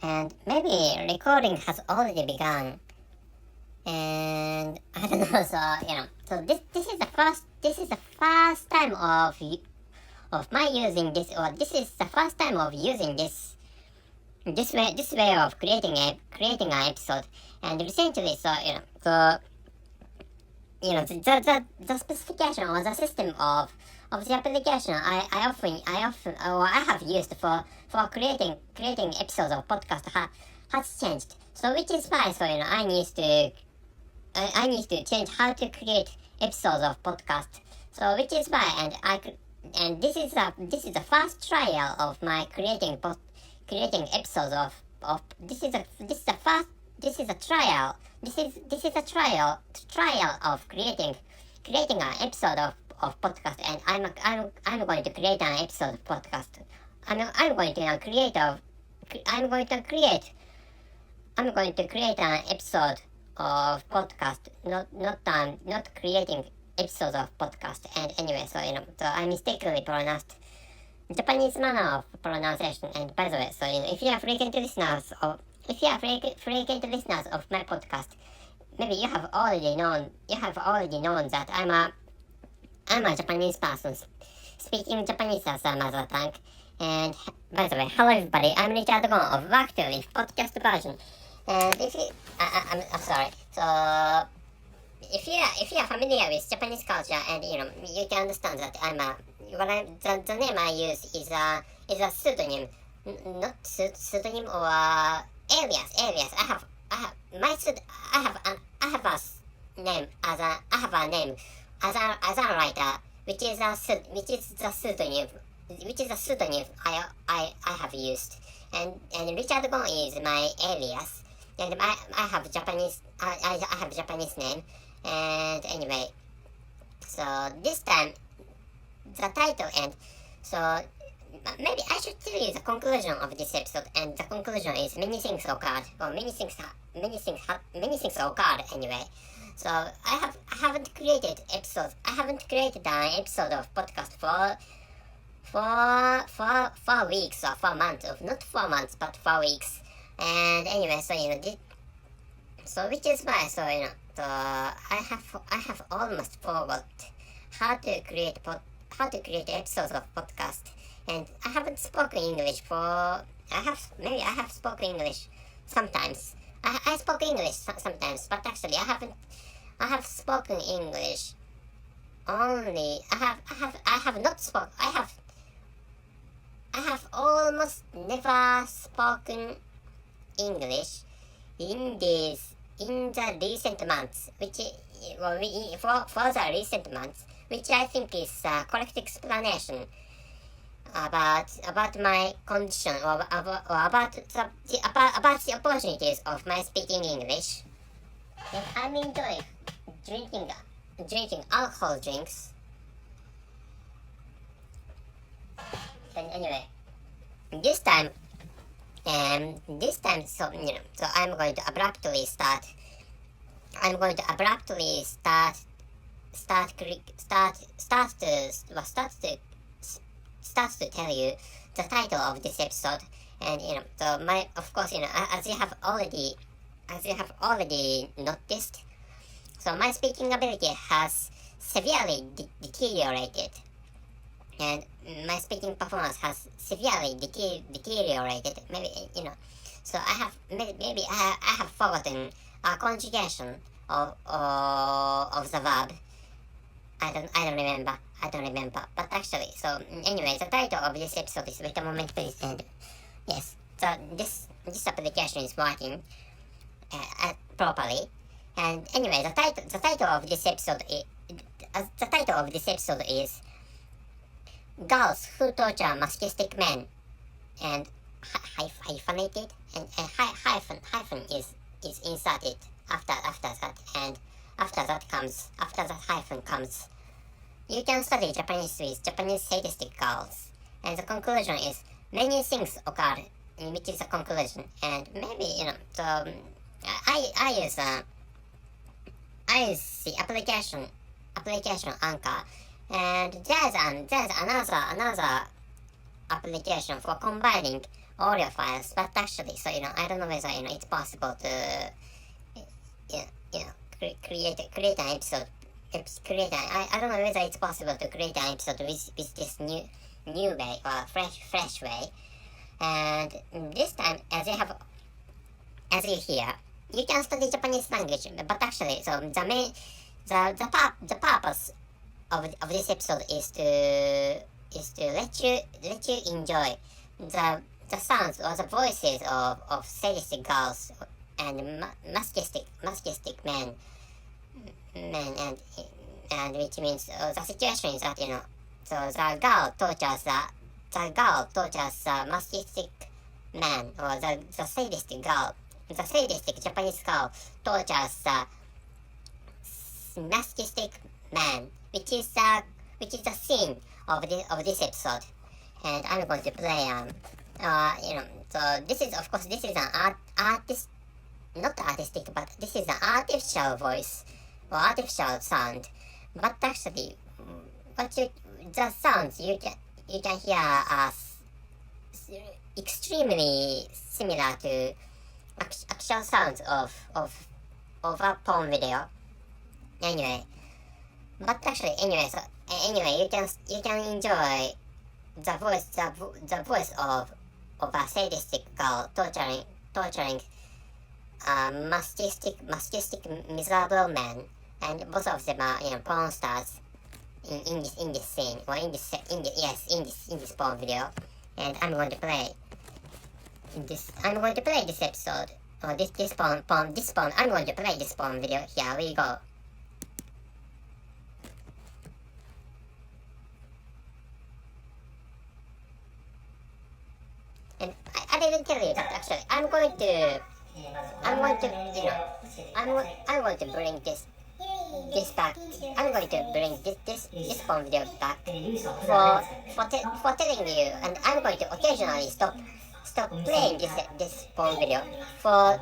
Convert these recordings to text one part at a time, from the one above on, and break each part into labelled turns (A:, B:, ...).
A: and maybe recording has already begun. And I don't know, so this is the first time of my using this, or this is the first time of using this way of creating an episode. And recently, the specification or the system of the application I have used for creating episodes of podcast has changed. So which is why I need to change how to create episodes of podcast. So which is why, and this is the first trial of my creating episodes of this is a trial. This is a trial of creating an episode of podcast, and I'm going to create an episode of podcast. I'm going to create an episode of podcast, not creating episodes of podcast. And anyway, so I mistakenly pronounced Japanese manner of pronunciation. And by the way, if you are frequent listeners of my podcast, maybe you have already known that I'm a Japanese person speaking Japanese as a mother tongue. And by the way, hello everybody, I'm Richard Gon of Work to Live podcast version. And if you, I'm sorry. So if you are familiar with Japanese culture, and you can understand that the name I use is a pseudonym, not pseudonym or alias. I have a name as a writer, which is the pseudonym I have used, and Richard Gon is my alias, and I have Japanese name. And anyway, so this time the title, and so maybe I should tell you the conclusion of this episode. And the conclusion is many things occurred anyway. So I haven't created an episode of podcast for 4 weeks or 4 months, of not 4 months but 4 weeks. And anyway, so which is why, I have almost forgot how to create episodes of podcast. And I haven't spoken English I have spoken English sometimes. I spoke English sometimes, but actually I have spoken English only. I have almost never spoken English in the recent months, for the recent months, which I think is a correct explanation about my condition, or about the opportunities of my speaking English. And I'm enjoying drinking alcohol drinks. And anyway, this time, so I'm going to abruptly start to tell you the title of this episode. And as you have already noticed, so my speaking ability has severely deteriorated, and my speaking performance has severely deteriorated. Maybe so I have forgotten a conjugation of the verb. I don't remember. But actually, so anyway, the title of this episode is "Wait a moment, please." And yes, so this application is working properly. And anyway, the title of this episode is "Girls Who Torture Masochistic Men," and hyphenated, and hyphen is inserted after that, and after that hyphen comes, "You can study Japanese with Japanese sadistic girls." And the conclusion is many things occur, which is the conclusion. And maybe so I use the application Anchor, and there's another application for combining audio files, but actually, so I don't know whether it's possible to create an episode. I don't know whether it's possible to create an episode with this new way or fresh way. And this time, as you hear, you can study Japanese language, but actually, so the purpose of this episode is to let you enjoy the sounds or the voices of sadistic girls and masochistic men, and which means the situation is that so the girl tortures the masochistic man, or the sadistic girl, the sadistic Japanese girl tortures the masochistic man, which is the scene of this episode. And I'm going to play so this is, of course, this is an artist, not artistic, but this is an artificial voice or artificial sound. But actually, the sounds you can hear are extremely similar to actual sounds of a porn video. Anyway, you can enjoy the voice of a sadistic girl torturing masochistic miserable man, and both of them are porn stars in this scene, or in this porn video. And I'm going to play this episode, or this porn. I'm going to play this porn video. Here we go. And I didn't tell you that actually I'm going to bring this back. I'm going to bring this porn video back for telling you, and I'm going to occasionally stop playing this porn video for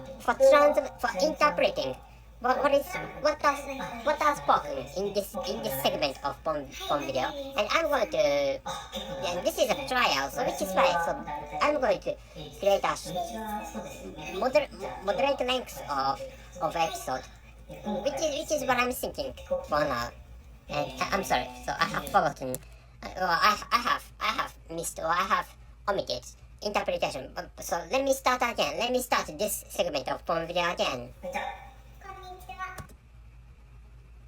A: interpreting what are spoken in this segment of porn video. And I'm going to, and this is a trial, so which is why, so I'm going to create a moderate length of episode, which is what I'm thinking for now. And I'm sorry, so I have forgotten, or I have missed, or I have omitted interpretation. So let me start again. Let me start this segment of porn video again.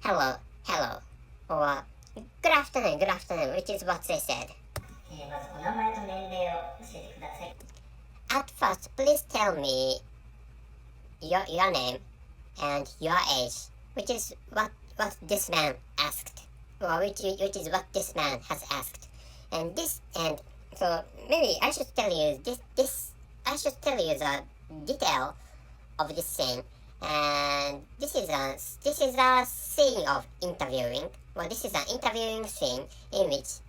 A: Hello, or good afternoon, which is what they said. At first, please tell me your name and your age, which is what this man asked, or which is what this man has asked. And so maybe I should tell you I should tell you the detail of this scene. And this is a scene of interviewing. Well, this is an interviewing scene in which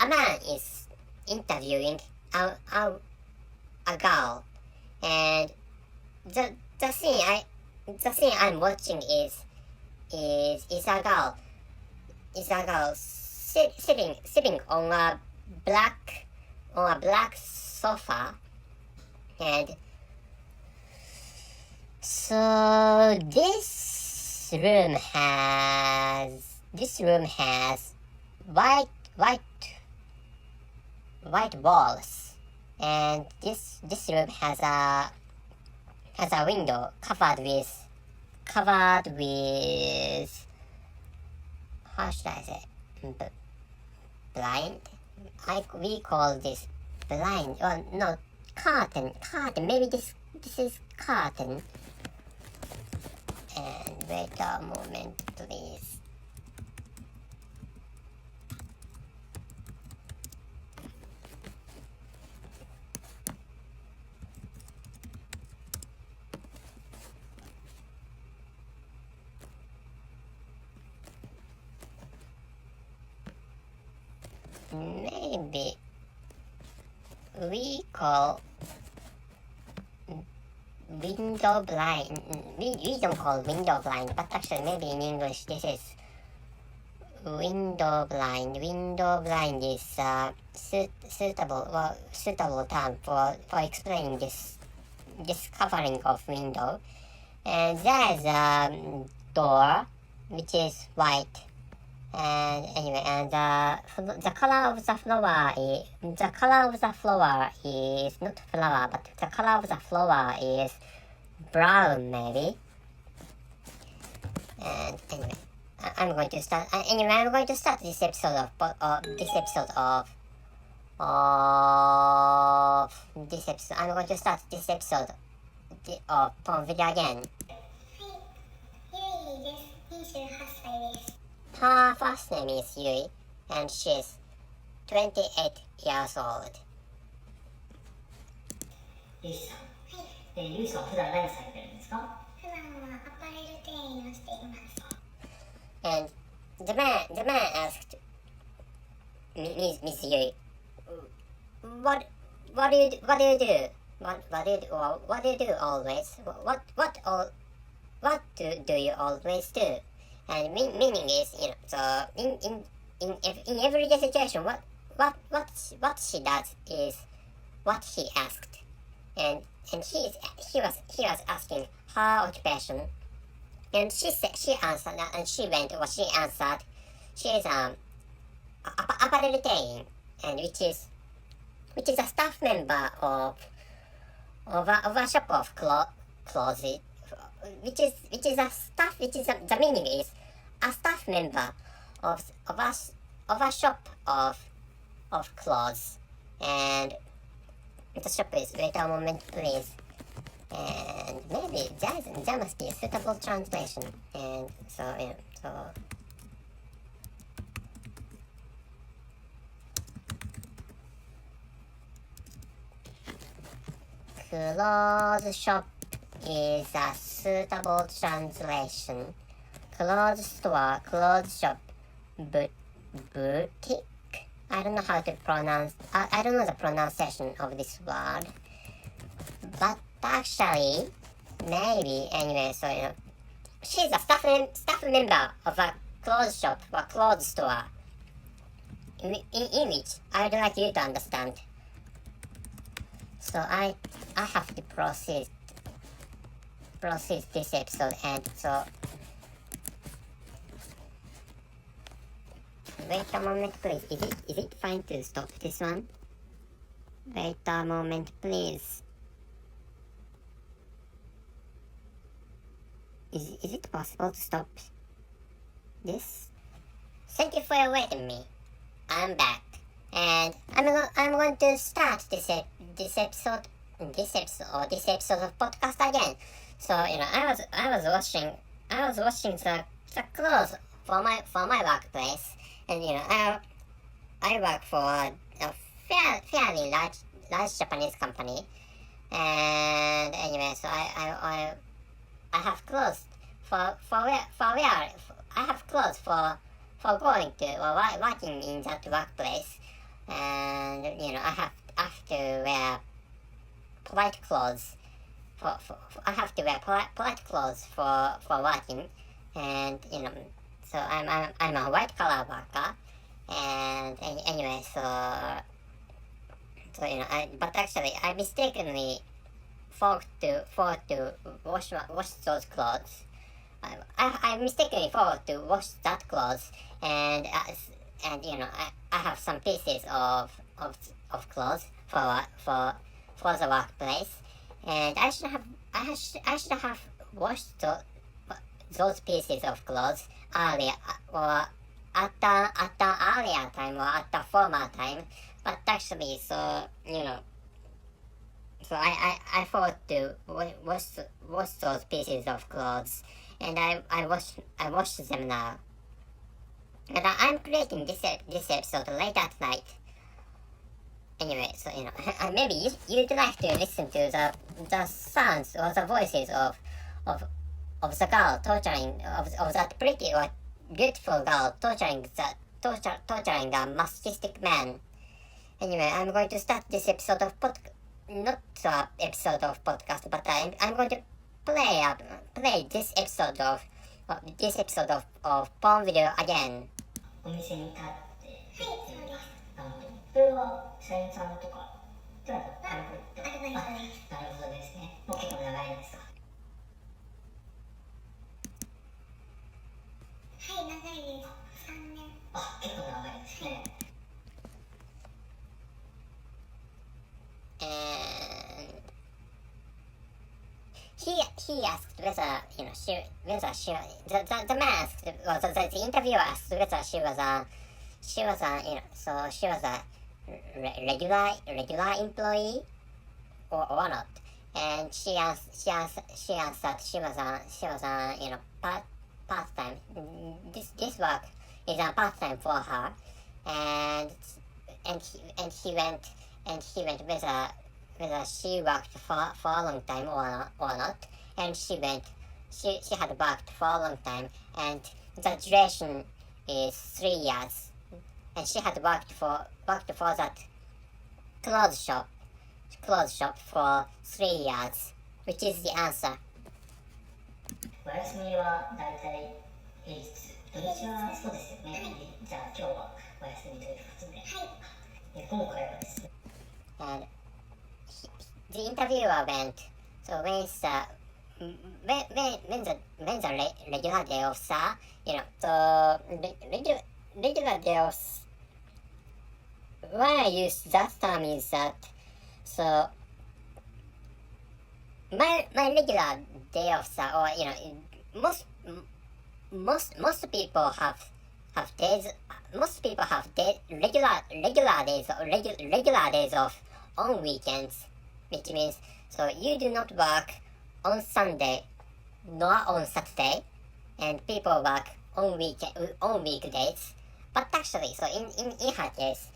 A: a man is interviewing a girl, and the scene I'm watching is a girl sitting on a black sofa. And so this room has white walls, and this room has a window covered with how should I say, blind. We call this blind, or no, curtain. Maybe this is curtain. And wait a moment, please. Maybe we call window blind. We don't call window blind, but actually maybe in English this is window blind. Window blind is suitable term for explaining this covering of window. And there is a door which is white. And anyway, and the color of the flower is not flower, but the color of the flower is brown maybe. And anyway, I'm going to start this episode I'm going to start this episode of Porn Video again. Her first name is Yui, and she's 28 years old.
B: ゆいさん、ゆいさんは普段何されてるんですか？
C: 普段はアパレル店員をしています。
A: And the man asked Miss Yui, what do you do? What do you do always? What do you always do? And meaning is, so in everyday situation, what she does is what he asked, and he was asking her occupation, and she answered, and she went what she answered. She is apparel店員, and which is a staff member of a shop of clothes. The meaning is a staff member of a shop of clothes. And the shop is, wait a moment please, and maybe there must be a suitable translation. And so clothes shop is a suitable translation. Clothes store, clothes shop, boutique. I don't know how to pronounce. I don't know the pronunciation of this word, but actually, maybe anyway. So she's a staff member of a clothes shop or clothes store, in which I would like you to understand. So I have to proceed this episode, and so wait a moment please. Is it fine to stop this one? Wait a moment please. Is it possible to stop this? Thank you for waiting me. I'm back, and I'm going to start this episode of podcast again. So I was washing the clothes for my workplace, and I work for a fairly large Japanese company, and anyway, so I have clothes for going to or working in that workplace, and I have to wear polite clothes. I have to wear polite clothes for working, and so I'm a white collar worker, and anyway, but actually I mistakenly forgot to wash those clothes. I mistakenly forgot to wash that clothes, and I have some pieces of clothes for the workplace. And I should have washed those pieces of clothes earlier, or at the earlier time, or at the former time. But actually, so I forgot to wash those pieces of clothes, and I washed them now. And I'm creating this episode late at night. Anyway, so maybe you'd like to listen to the sounds or the voices of the girl torturing of that pretty or beautiful girl torturing the masochistic man. Anyway, I'm going to start this episode of not the episode of podcast, but I'm going to play this episode of porn video again.
B: お店に立って
C: はいそうです。
B: なるほど。それは社員さんとかそれはアルバイト
C: アルバイトです。
B: なるほどですね。もう結構長いんですか？
C: はい長いです。3年。
B: あ、結構長いですね。
A: And he asked whether the man asked, well, the interviewer asked whether she was a regular employee or not, and she answered she was a part time. This work is a part time for her, and he went whether she worked for a long time or not, and she had worked for a long time, and the duration is 3 years, and she had worked for that clothes shop for 3 years, which is the answer.
B: お休みはだいたい平日、土日はそうですよね。じゃあ今日はお休みということで、今回はですね、
A: And the interviewer went. So when the regular day of the regular day of why I use that term is that so my regular day of or most people have days. Most people have regular days off on weekends, which means so you do not work on Sunday nor on Saturday, and people work on weekdays. But actually, so in her case,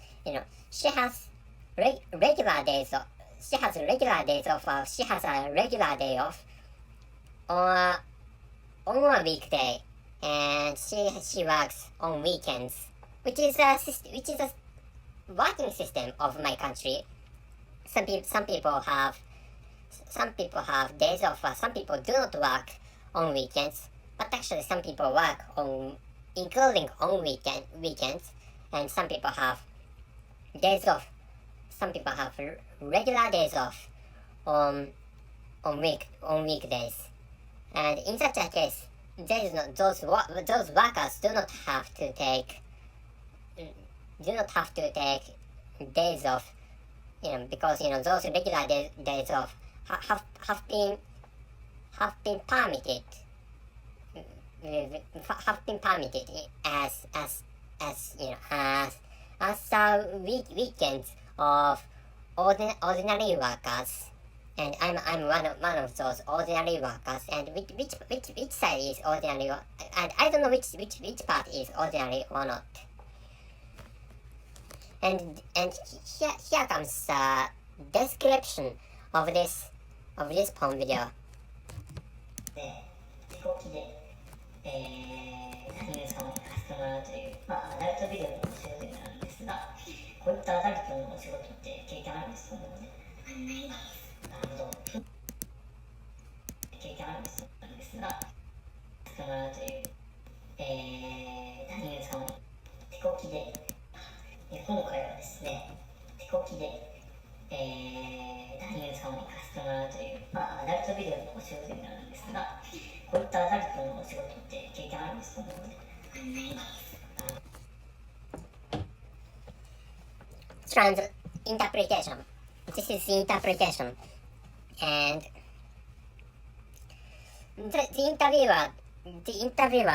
A: she has regular days off. She has regular days off. She has a regular day off on a weekday, and she works on weekends, which is a working system of my country. Some people have days off. Some people do not work on weekends, but actually some people work including on weekends, and some people have days off. Some people have regular days off on weekdays, and in such a case, those workers do not have to take days off, because those regular days off have been permitted as weekends of ordinary workers, and I'm one of those ordinary workers. And which side is ordinary, and I don't know which part is ordinary or not. And here comes the description of this porn video.
B: で飛行機で、羽生さんを行かせてもらうという、アダルトビデオのお仕事になるんですが、こういったアダルトのお仕事って経験あるんですか？
C: ないです。
B: なるほど。経験あるんですが、させてもらうという、羽生さんを飛行機で、今回はですね、飛行機で、羽生さんを行かせてもらうという、アダルトビデオのお仕事になるんですが、こういったアダルトのお仕事って経験あるんですか？
C: ないです。
A: Interpretation. This is the interpretation, and the interviewer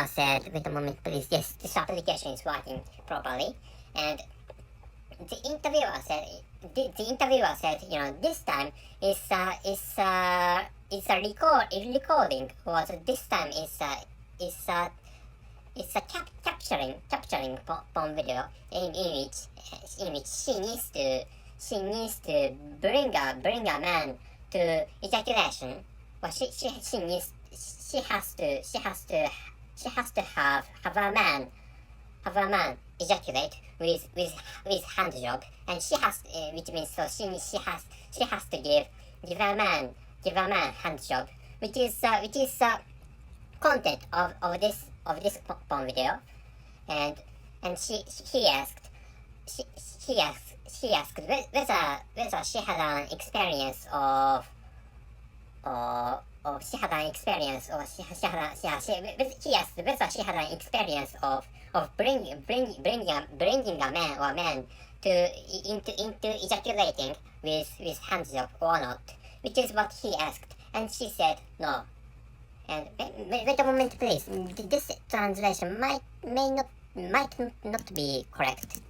A: said, "Wait a moment, please. Yes, this application is working properly." And the interviewer said, this time is a recording, or this time is a capturing porn video in which she needs to bring a man to ejaculation. Well, she has to have a man ejaculate with hand job, and which means so she has to give a man hand job, which is content of this porn video, and and he asked whether she had an experience of she had an experience or he asked whether she had an experience of bringing a man or men into ejaculating with hand job or not, which is what he asked, and she said no. And wait a moment, please. This translation might not be correct.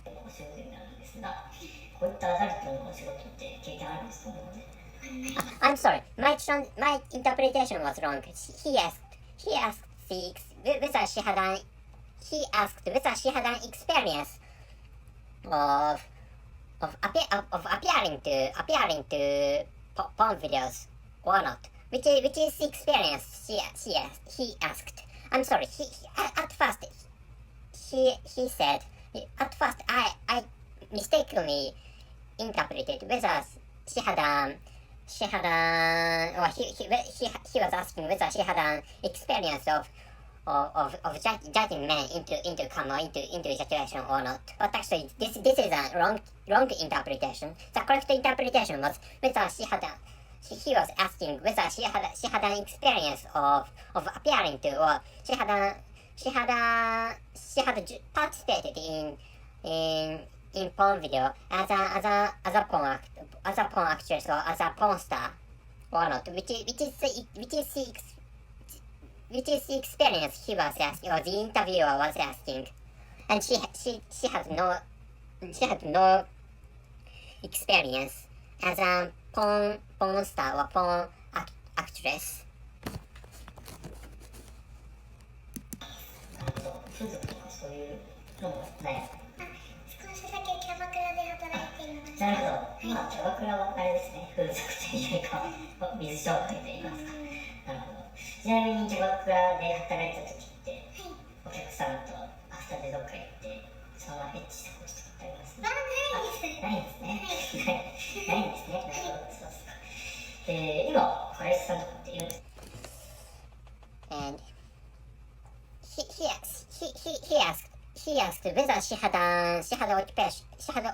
B: お仕事になるんですが、こういったアダルトのお仕事って経験あるんですか？
A: I'm sorry. My interpretation was wrong. He asked whether she had an experience of appearing to porn videos or not. Which is the experience he asked. I'm sorry. At first he said. At first I mistakenly interpreted whether he was asking whether she had an experience of judging men into cum or into ejaculation or not. But actually, this is a wrong interpretation. The correct interpretation was whether he was asking whether she had an experience of appearing to, or she had participated in porn video as a porn actress or as a porn star or not, which is the experience he was asking, or the interviewer was asking, and she had no experience as a porn star or porn actress.
B: 風俗とかそういうのもないですか？
C: 少しだけキャバクラで働いています。
B: なるほど。まあキャバクラはあれですね。風俗というよりかは水商売といいますか。なるほど。ちなみにキャバクラで働いた時って、お客さんとアフターでどっか行ってそのままエッチしたこととかってあります？ないですね。ないんですね。なるほど。そうですか。今彼氏さんとかっているんですか？
A: And he asked whether she had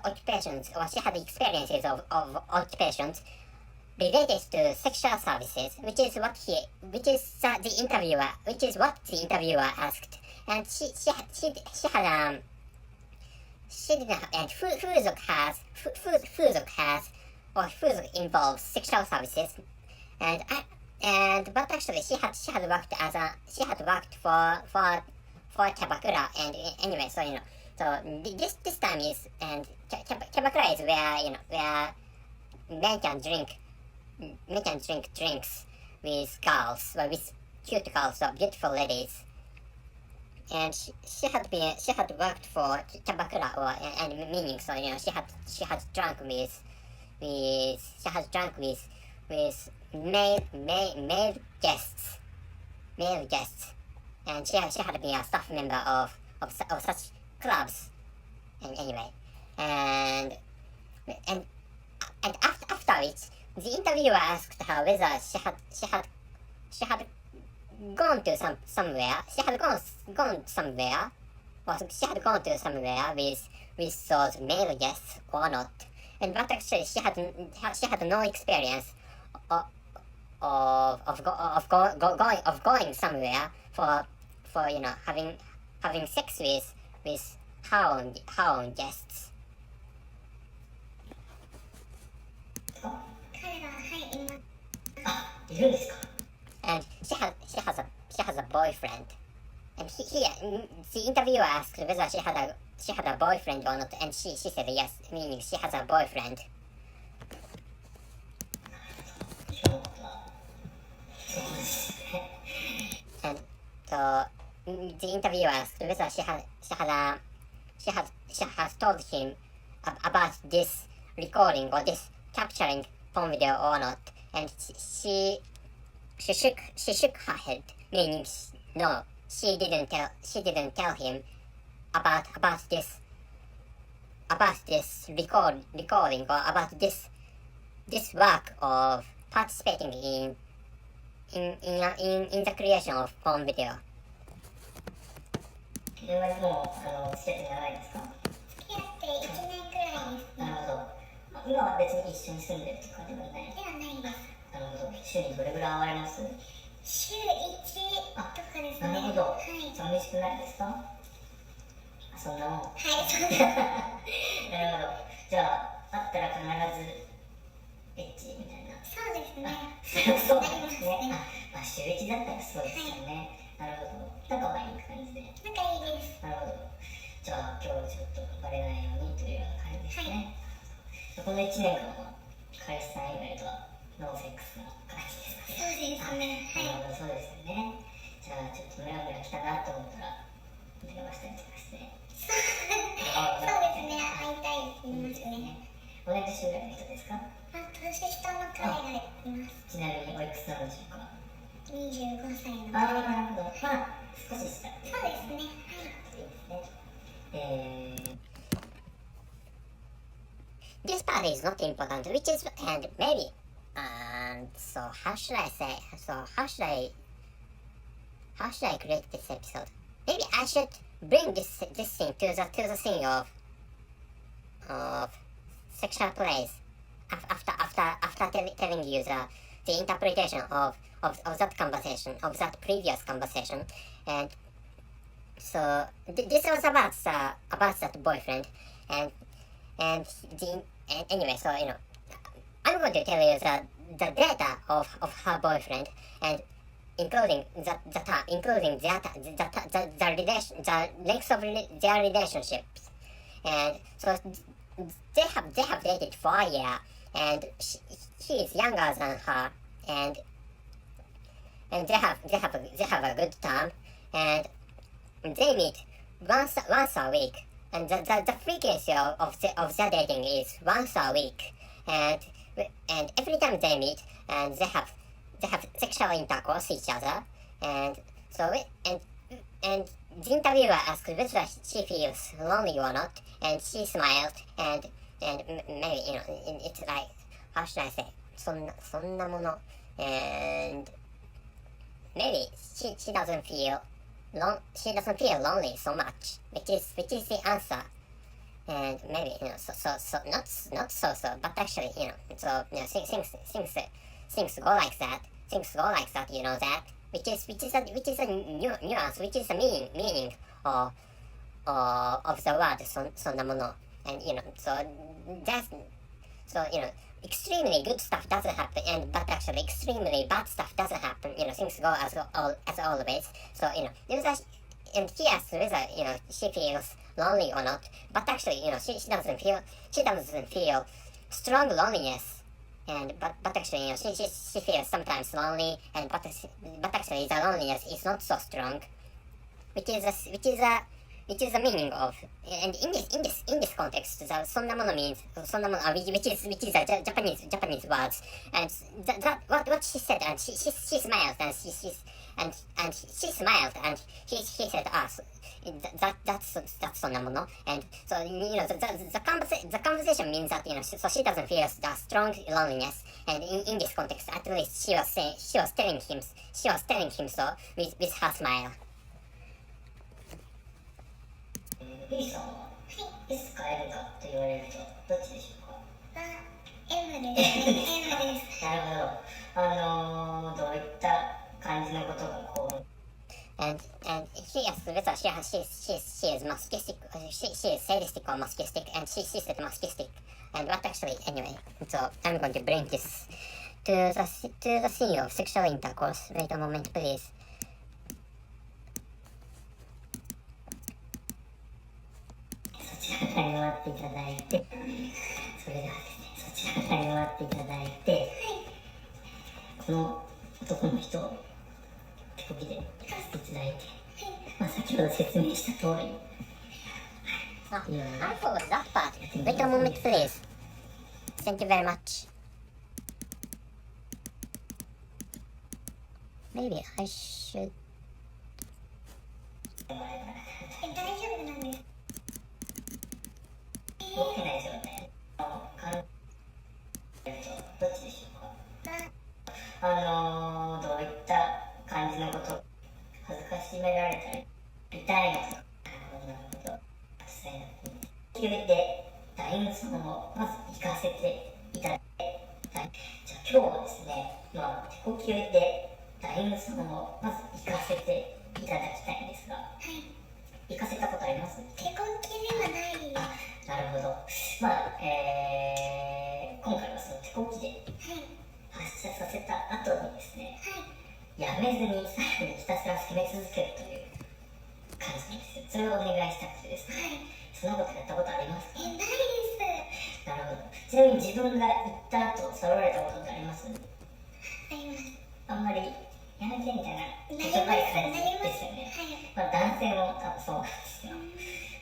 A: occupations or she had experiences of occupations related to sexual services, which is what the interviewer asked, and she didn't. And Fuzok involves sexual services, but actually she had worked for Kyabakura, and anyway, so this time is, and Kyabakura is where men can drink drinks with girls, or with cute girls or beautiful ladies, and she had worked for Kyabakura, and meaning, so she had drunk with male guests, and she had been a staff member of such clubs, and anyway, and after which the interviewer asked her whether she had gone to somewhere, or she had gone to somewhere with those male guests or not, and but actually she had no experience of going somewhere for having sex with her own guests.
C: 彼がはいいます。
B: あ、いるんですか？
A: And she has a boyfriend, and the interviewer asked whether she had a boyfriend or not, and she said yes, meaning she has a boyfriend.
B: 今日はそうですね。
A: And so the interviewer asked whether she has told him about this recording or this capturing porn video or not, and she shook her head, meaning no, she didn't tell him about this recording or about this work of participating in the creation of porn video.
B: もう付き合って長いですか？
C: 付き合って1年くらいです。
B: なるほど。今は別に一緒に住んでるとかではない。
C: ではないです。
B: なるほど。週にどれぐらい会われます？
C: 週1とかですね。
B: なるほど。
C: はい。
B: 寂しくないですか？そんなもん。
C: はい、そうです。
B: なるほど。じゃあ、会ったら必ずエッチみたいな。
C: そうですね。
B: そうなんですね。週1だったらそうですよね。なるほど。仲はいい感じで。
C: 仲いいです。
B: なるほど。じゃあ、今日ちょっとバレないようにというような感じですね。この1年間は、彼氏さん以外とはノーセックスな感じですかね。
C: そうですね。
B: なるほど、そうですよね。じゃあ、ちょっとムラムラ来たなと思ったら、電話したりとかして。
C: そうですね。会いたいって言いますね。
B: 同い年ぐらいの人ですか？
C: 年下の彼がいます。
B: ちなみにおいくつなんでしょうか
C: 25歳の。
B: なるほど。少し下。
C: そうですね。
A: This part is not important, which is, and maybe, so how should I say, how should I create this episode? Maybe I should bring this thing to the thing of sexual plays after telling you the interpretation of that conversation, of that previous conversation. And so this was about that boyfriend, and anyway, so I'm going to tell you the data of her boyfriend, and including the length of their relationships. And so they have dated for a year, and he is younger than her, and they have a good time, and they meet once a week, and the frequency of their dating is once a week, and every time they meet, and they have sexual intercourse with each other, and so and the interviewer asked whether she feels lonely or not, and she smiled, and maybe it's like, how should I say, そんなもの, and maybe she doesn't feel lonely so much, which is the answer. And maybe not so, but actually things go like that. That, which is a nuance, which is the meaning of the word そんなもの. And extremely good stuff doesn't happen, but actually extremely bad stuff doesn't happen. Things go as always. So and he asks whether she feels lonely or not, but actually she doesn't feel strong loneliness, and but actually she feels sometimes lonely, and but actually the loneliness is not so strong, which is the meaning of, and in this context, the そんなもの means そんなもの which is the Japanese words, and what she said, and she smiled, and she smiled, and he said, that's そんなもの, and so the conversation means that so she doesn't feel the strong loneliness, and in this context, at least she was telling him so with her smile.
B: ゆいさんは S か M かと言われるとどっちでしょうか
C: ？M です。M です。
B: なるほど。どういった感じのことがこう
A: And he asked whether she is masochistic, she is sadistic or masochistic, and she said masochistic. And what actually, anyway, so I'm going to bring this to the scene of sexual intercourse. Wait a moment, please.
B: そちらから回っていただいて、それではですね、そちらから回っていただいて、この男の人を手こぎで行かせていただいて、先ほど説明した通り、
A: I forgot that part. Wait a moment, please. Thank you very much. Maybe I should.
C: 大丈夫なんです。
B: 持ってない状態どっちでしょうかどういった感じのこと恥ずかしめられたり痛いのか級で男優さんをまず行かせていただいて、じゃあ今日はですね、手こきで男優さんをまず行かせていただきたいんですが、
C: はい。
B: 行かせたことあります？
C: 手こきではないです。
B: なるほど。今回はその手こきで発射させた後にですね、やめずにさらにひたすら攻め続けるという感じなんですよ。それをお願いしたくてですね、そんなことやったことありますか？
C: ないです。
B: なるほど。ちなみに自分が行った後触られたことってあります？
C: あります。
B: あんまりやめてみたいな
C: なります。
B: しょっぱい感じですよね。男性も多分そうなんですよ。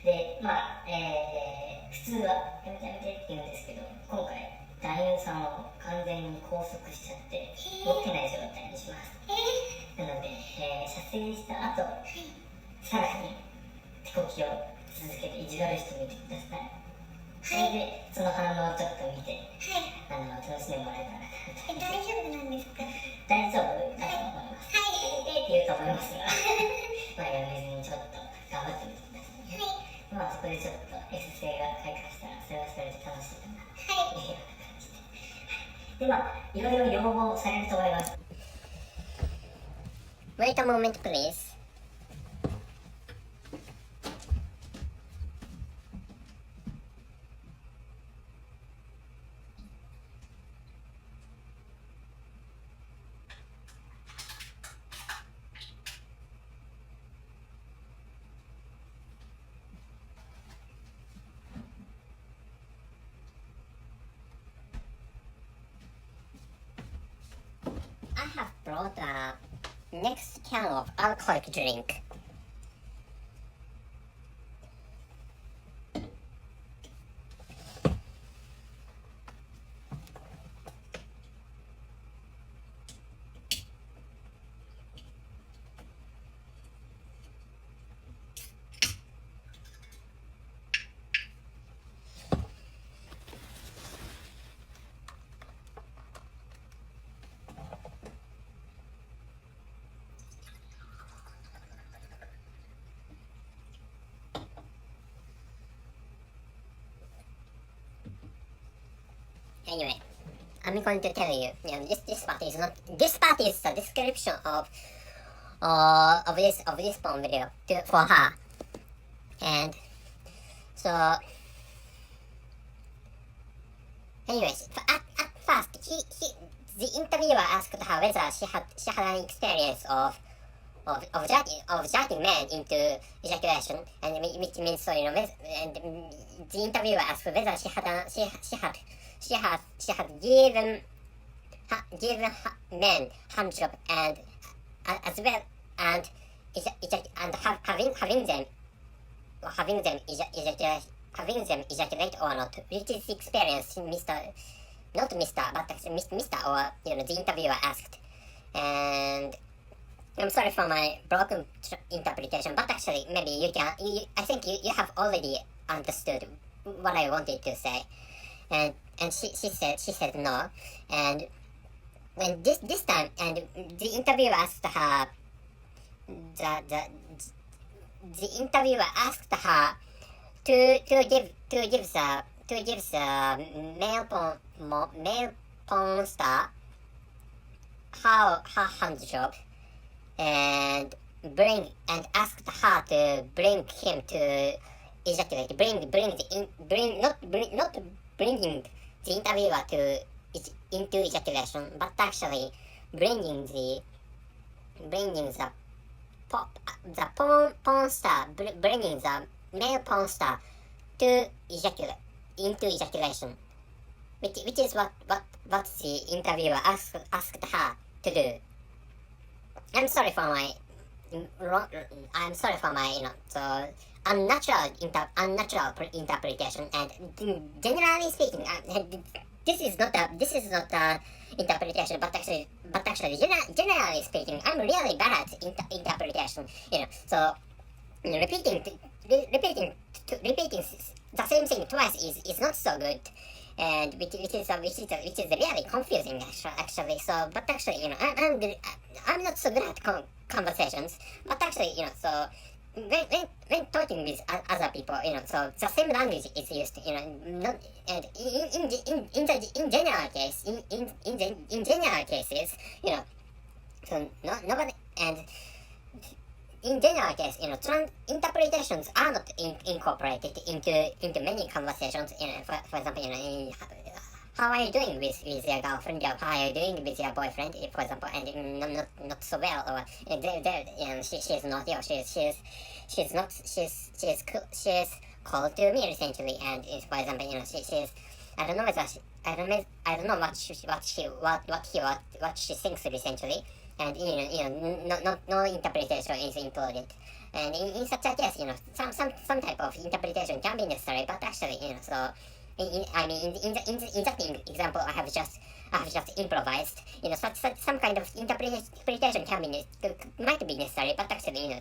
B: で、普通はやめてやめてって言うんですけど、今回男優さんを完全に拘束しちゃって動けない状態にします。なので、射精した後、さらに手こきを続けて意地悪してみてください。それでその反応をちょっと見て、楽しんでもらえたらなと。
C: 大丈夫なんですか？
B: 大丈夫だと思います。って言うと思いますがやめずにちょっと頑張ってみてくださいね。そこでちょっと S 性が開花したらそれはそれで楽しいかなというような感じで、いろいろ要望されると思います。
A: Wait a moment, please. I have brought a next can of alcoholic drink. Anyway, I'm going to tell you, this part is not. This part is the description of this porn video for her, and so. Anyways, at first, the interviewer asked her whether she had an experience of jerking men into ejaculation, and which means so and the interviewer asked whether she had given men handjob and as well and having them ejaculate or not, which is the experience not Mr. but Mr. or the interviewer asked. And I'm sorry for my broken interpretation, but actually maybe I think you have already understood what I wanted to say. And she said no, and when this time, and the interviewer asked her the interviewer asked her to give the male porn star her hand job, and asked her to bring him to ejaculate. Not bringing the interviewer into ejaculation, but actually bringing the porn star, bringing the male porn star to into ejaculation, which is what the interviewer asked her to do. I'm sorry for my so unnatural interpretation, and generally speaking, this is not a interpretation, but actually generally speaking, I'm really bad at interpretation. So repeating the same thing twice is not so good, and which is really confusing actually. So, but actually, I'm not so good at conversations, but actually, so when talking with other people, so the same language is used, not, and in general case, in general cases, so nobody, and in general case, interpretations are not incorporated into many conversations. For example, how are you doing with your girlfriend? How are you doing with your boyfriend, for example? And not so well, or she's not, she's called to me recently, and for example, she's, I don't know whether I don't know what she thinks recently, and no interpretation is included. And in such a case, some type of interpretation can be necessary, but actually, so in that example I have just improvised, some kind of interpretation might be necessary, but actually,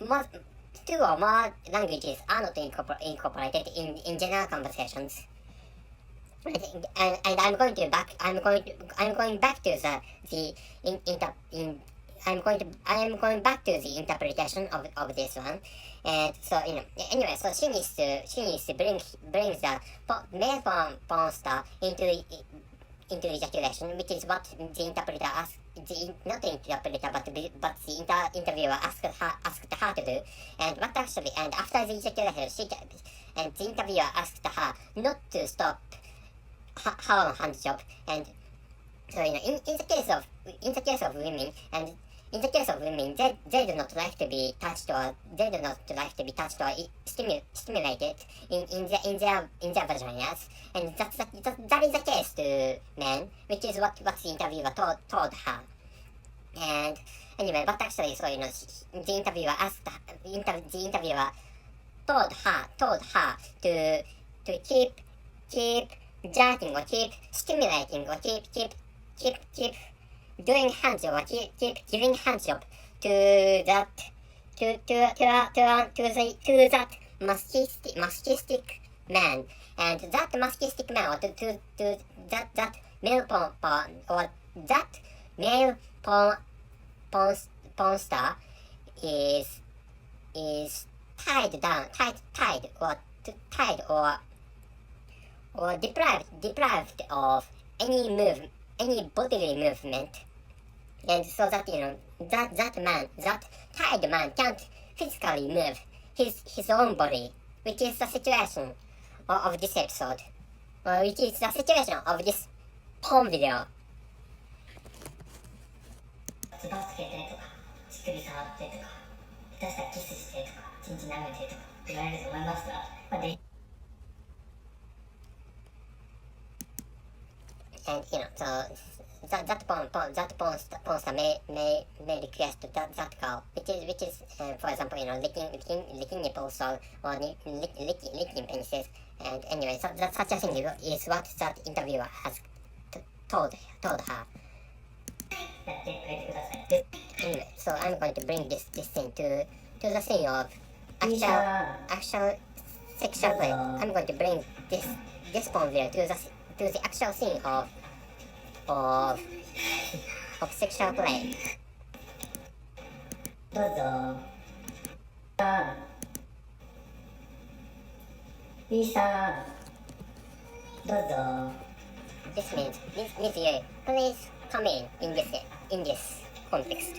A: more, two or more languages are not incorporated in general conversations. And I'm going back to I am going back to the interpretation of this one. And so, anyway, so she needs to bring the male porn star into ejaculation, which is what the interpreter asked, not the interpreter, but the interviewer asked her to do. And what actually, and after the ejaculation, and the interviewer asked her not to stop her hand job. And so, in the case of women, and in the case of women, they do not like to be touched, or stimulated in their vaginas, and that is the case to men, which is what the interviewer told her. And anyway, but actually, so the interviewer told her to keep jerking, or keep stimulating, or keep doing hand job, or keep giving hand job to that masochistic man. And that masochistic man, or to that male porn, or that male porn star is tied or deprived of any bodily movement, and so that that tied man can't physically move his own body, which is the situation of this episode, or which is the situation of this porn video.
B: つばつけてとか、乳首触ってとか、下手したらキスしてとか、チンチン舐めてとか言われると思いますが、で
A: And so that porn star may request that girl, which is for example, licking nipples, or licking penises. And anyway, so such a thing is what that interviewer has told her. Anyway, so I'm going to bring this thing to the scene of actual sexual play. I'm going to bring this porn video to the actual scene of sexual play.
B: どうぞ。B さん、どうぞ。
A: This means Miss Yu, please come in this context.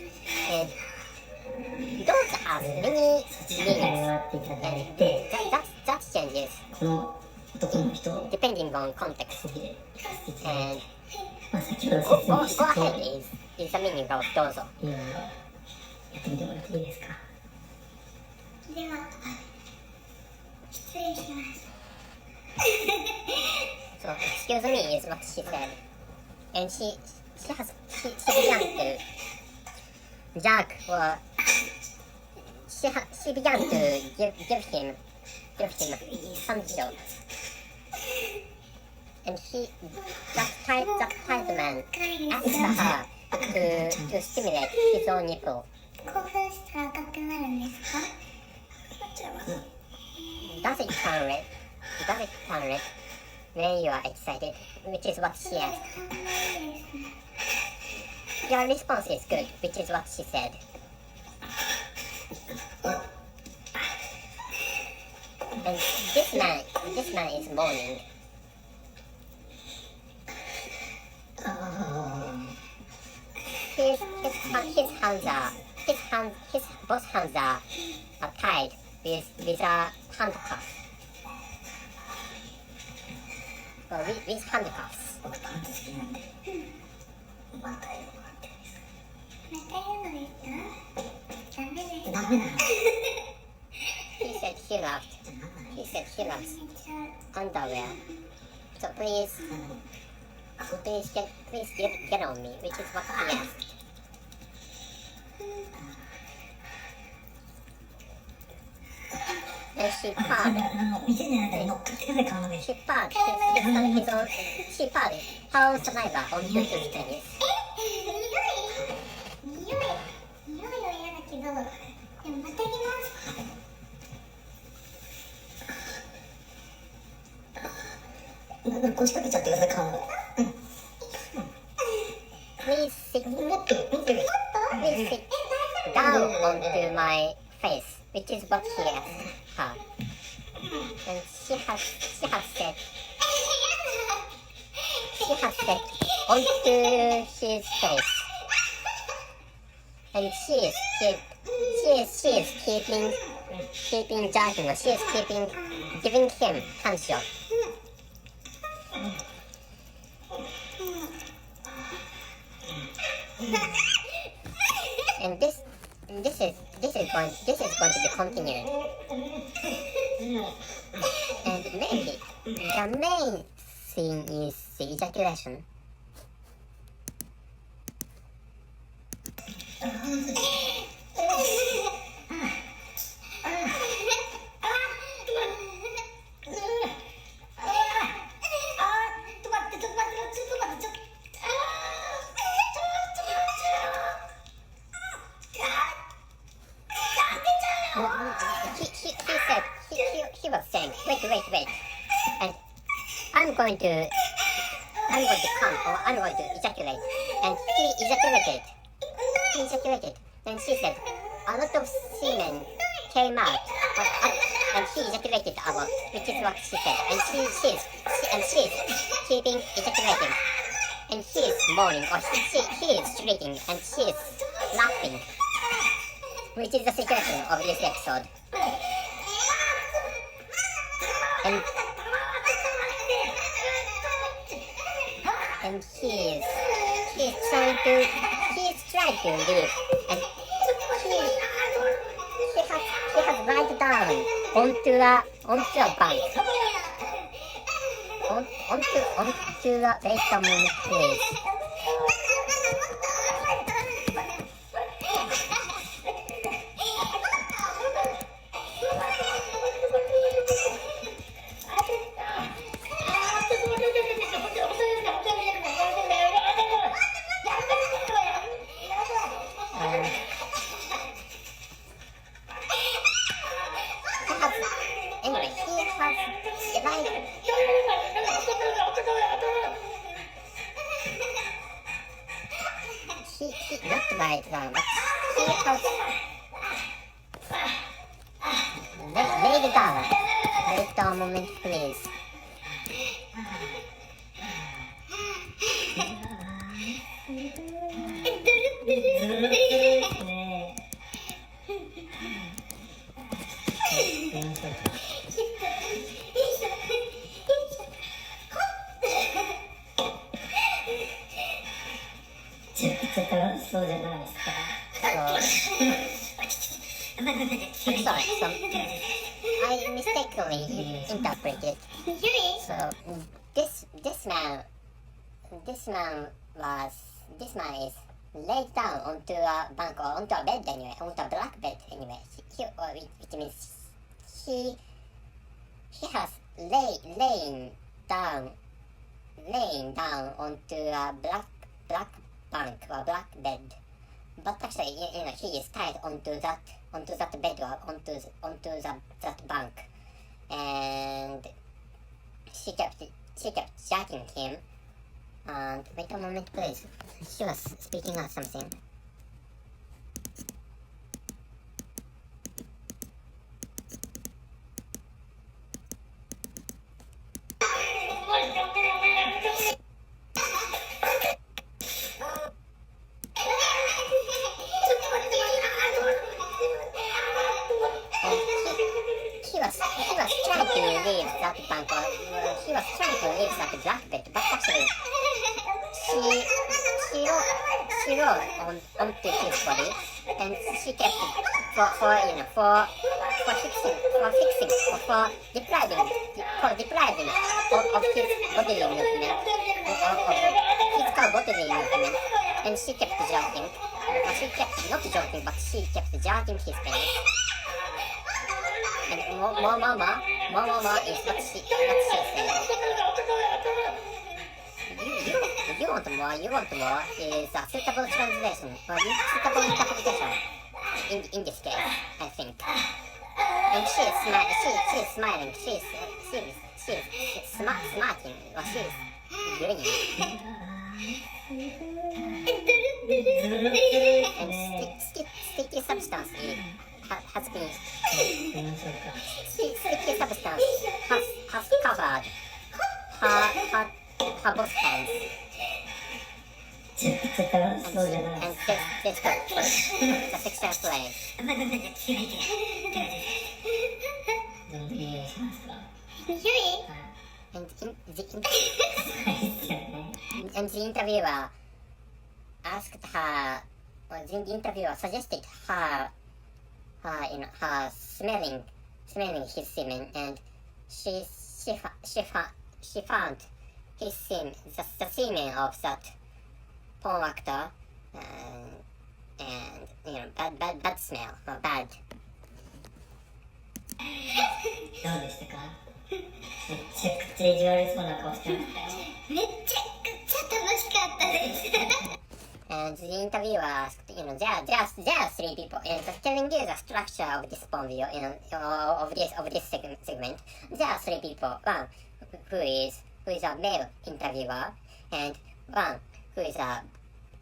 A: And those have many meanings, and that changes
B: この男の人
A: depending on context.
B: で
A: And
B: まあ先ほど
A: go
B: 説明した
A: ahead is the meaning of どうぞ。
B: いろいろやってみてもらっていいですか。
C: では失礼します
A: So excuse me is what she said, and she began to jerk, or she began to give him hand job, and that man asked her to stimulate his own nipple.
C: 興奮したら赤くなるんですか？
A: Does it turn red? When you are excited, which is what she asked.
C: 赤くないですね
A: Your response is good, which is what she said. And this man is mourning. His both hands are tied with a handcuff. Or with handcuffs.
B: 僕パンツ好きなんでまたよくなってるんですか？
C: また言うのですか？ダメです。
B: ダメなの？
A: He said he loves underwear. So please get on me, which is what he asked. And she parted.
B: 見せない間に乗っかってください、顔の上に。
A: She parted his own. She parted her saliva onto his penis.
C: 匂いは嫌だけど、でもまたぎます。
B: こっちかけちゃってください、顔の上。
A: Please sit down onto my face, which is what he asked her. And she has said onto his face. And she is keeping judging, or she is giving him handshake. And this is going to be continued. And maybe the main thing is the ejaculation. He was saying, wait, and I'm going to come, or I'm going to ejaculate, and he ejaculated, and she said, a lot of semen came out, and he ejaculated a lot, which is what she said, and she is keeping ejaculating, and he is moaning, or he is shrieking, and she is laughing, which is the situation of this episode. And he is trying to leave, and he has lied down onto a bank. Onto a wait a moment, please. Anyway, he has lied. He not lied down, but he has laid down. Wait a moment, please.
B: そうじゃないですか。
A: Sorry, I mistakenly interpreted. So this man is laid down onto a bank, or onto a bed anyway, onto a black bed anyway. Which means he has laying down onto a black bank or black bed. But actually, he is tied onto that bed, or onto that bank, and she kept jacking him. And wait a moment, please. She was speaking of something. he was trying to leave that black belt, but actually she rode onto his body, and she kept it for depriving of his bodily movement, of physical bodily movement, and she kept joking. She kept not joking, but she kept jerking his penis. And more is what she said. You want more is a suitable translation, or suitable interpretation in this case, I think. And she is smiling, she is smarting, or she is grinning. And sticky substance has been sticky substance has covered her both hands. And this the sexual play. And the interviewer asked her, or the interviewer suggested her smelling his semen, and she found his semen, the semen of that porn actor, and bad smell, or bad.
B: どうでしたか？めちゃくちゃ意地悪そうな顔してましたよ。
C: めちゃくちゃ楽しかったです。
A: And the interviewer asked, there are three people, and telling you the structure of this porn video, of this segment. There are three people. One who is a male interviewer, and one who is a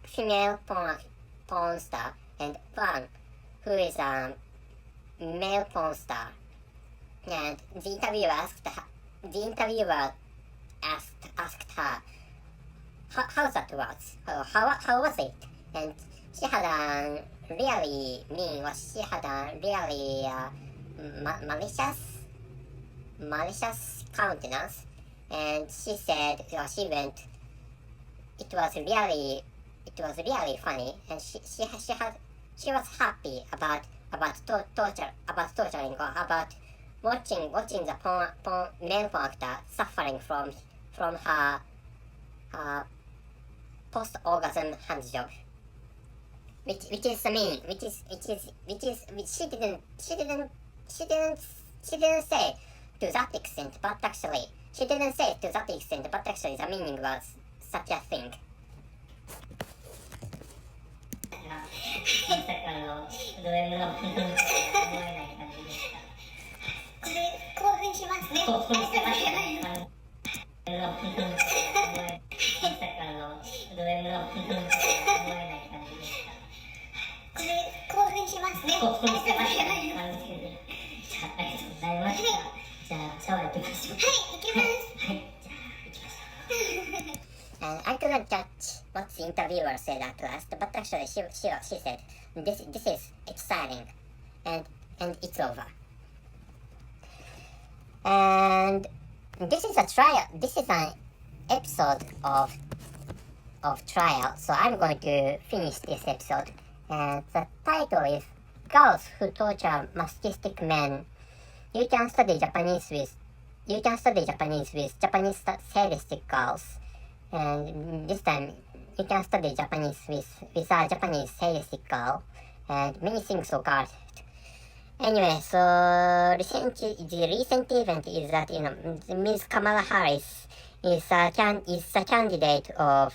A: female porn star, and one who is a male porn star. And the interviewer asked her how that was, how was it? And she had a really mean, or she had a really malicious countenance, and she said, it was really funny, and she was happy about torturing, or about watching the male porn actor suffering from her post-orgasm hand job, which she didn't say to that extent, but actually the meaning was such a thing.
B: まさかのド M の思えない感じでした。
C: これ興奮しますね。
B: 興奮してましたね。まさかのド M の思えない感じでした。
C: これ興奮しますね。
B: 興奮してましたね。じゃあありがとうございました。じゃあシャワー行きましょう。
C: はい、行きます。
B: はい、じゃあ行きましょう。
A: And I couldn't catch what the interviewer said at last, but actually she said, this is exciting, and it's over. And this is a trial. This is an episode of trial. So I'm going to finish this episode. And the title is "Girls Who Torture Masochistic Men." You can study Japanese with Japanese sadistic girls. And this time you can study Japanese with a Japanese sadistic girl, and many things occurred. Anyway, so the recent event is that Ms. Kamala Harris is a candidate of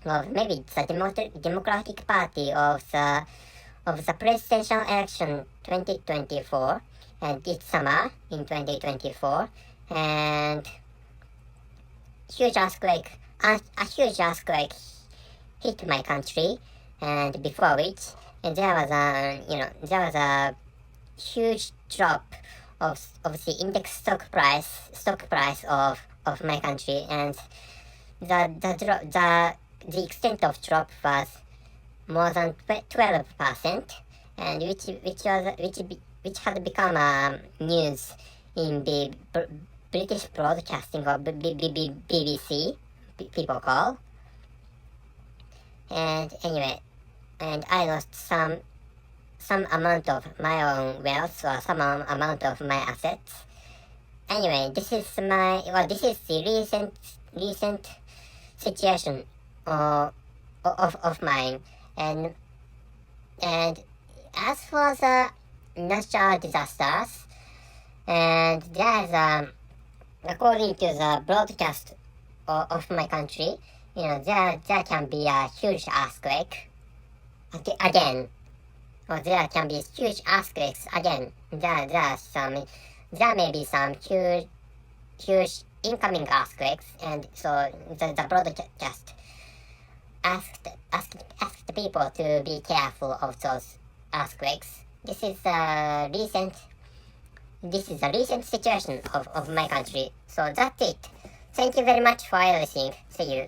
A: maybe the Democratic Party of the presidential election 2024, and it's summer in 2024, and a huge earthquake hit my country, and before which, and there was a huge drop of the index stock price of my country, and the extent of drop was more than 12%, and which had become news in the British Broadcasting or BBC, people call. And anyway, and I lost some amount of my own wealth or some amount of my assets. Anyway, this is the recent situation of mine. And as for the natural disasters, and there's according to the broadcast of my country, there can be a huge earthquake again, or there can be huge earthquakes again. There may be some huge incoming earthquakes, and so the broadcast asked people to be careful of those earthquakes. This is a recent situation of my country. So that's it. Thank you very much for listening. See you.